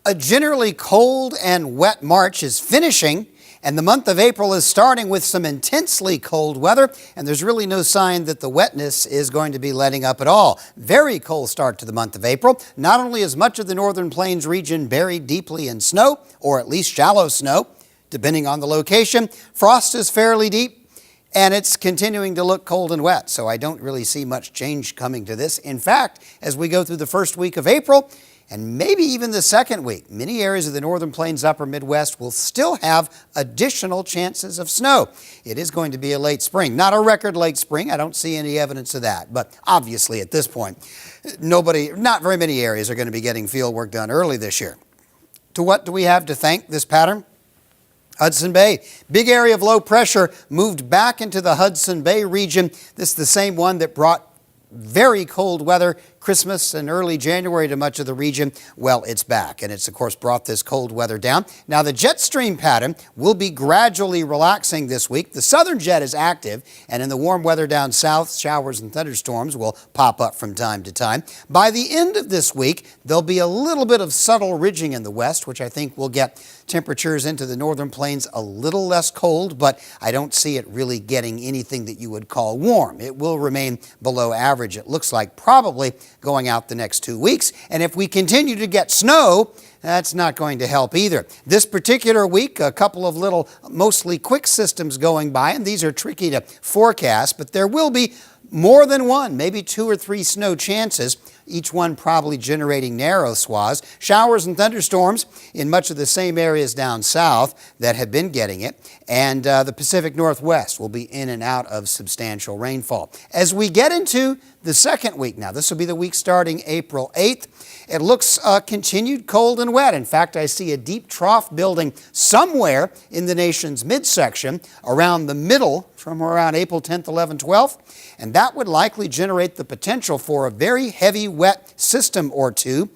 A generally cold and wet March is finishing, and the month of April is starting with some intensely cold weather, and there's really no sign that the wetness is going to be letting up at all. Very cold start to the month of April. Not only is much of the northern plains region buried deeply in snow, or at least shallow snow, depending on the location, frost is fairly deep, and it's continuing to look cold and wet, so I don't really see much change coming to this. In fact, as we go through the first week of April, and maybe even the second week, many areas of the northern plains, upper Midwest will still have additional chances of snow. It is going to be a late spring. Not a record late spring. I don't see any evidence of that. But obviously at this point, not very many areas are going to be getting field work done early this year. To what do we have to thank this pattern? Hudson Bay. Big area of low pressure moved back into the Hudson Bay region. This is the same one that brought very cold weather Christmas and early January to much of the region. Well, it's back, and it's of course brought this cold weather down. Now the jet stream pattern will be gradually relaxing this week. The southern jet is active, and in the warm weather down south, showers and thunderstorms will pop up from time to time. By the end of this week, there'll be a little bit of subtle ridging in the west, which I think will get temperatures into the northern plains a little less cold, but I don't see it really getting anything that you would call warm. It will remain below average, it looks like, probably going out the next 2 weeks. And if we continue to get snow, that's not going to help either. This particular week, a couple of little, mostly quick systems going by, and these are tricky to forecast, but there will be more than one, maybe 2 or 3 snow chances, each one probably generating narrow swaths. Showers and thunderstorms in much of the same areas down south that have been getting it, and the Pacific Northwest will be in and out of substantial rainfall. As we get into the second week now, this will be the week starting April 8th, it looks continued cold and wet. In fact, I see a deep trough building somewhere in the nation's midsection around the middle, from around April 10th, 11th, 12th, and that would likely generate the potential for a very heavy wet system or two.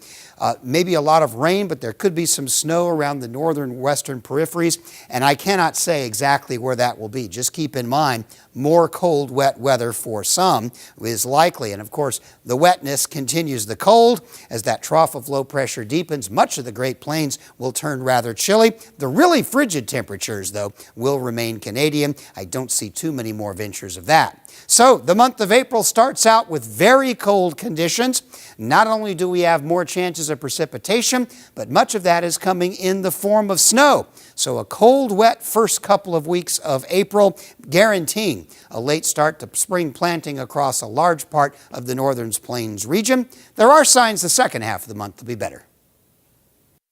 Maybe a lot of rain, but there could be some snow around the northern western peripheries, and I cannot say exactly where that will be. Just keep in mind, more cold, wet weather for some is likely, and of course, the wetness continues the cold. As that trough of low pressure deepens, much of the Great Plains will turn rather chilly. The really frigid temperatures, though, will remain Canadian. I don't see too many more ventures of that. So the month of April starts out with very cold conditions. Not only do we have more chances of precipitation, but much of that is coming in the form of snow. So a cold, wet first couple of weeks of April, guaranteeing a late start to spring planting across a large part of the northern plains region. There are signs the second half of the month will be better.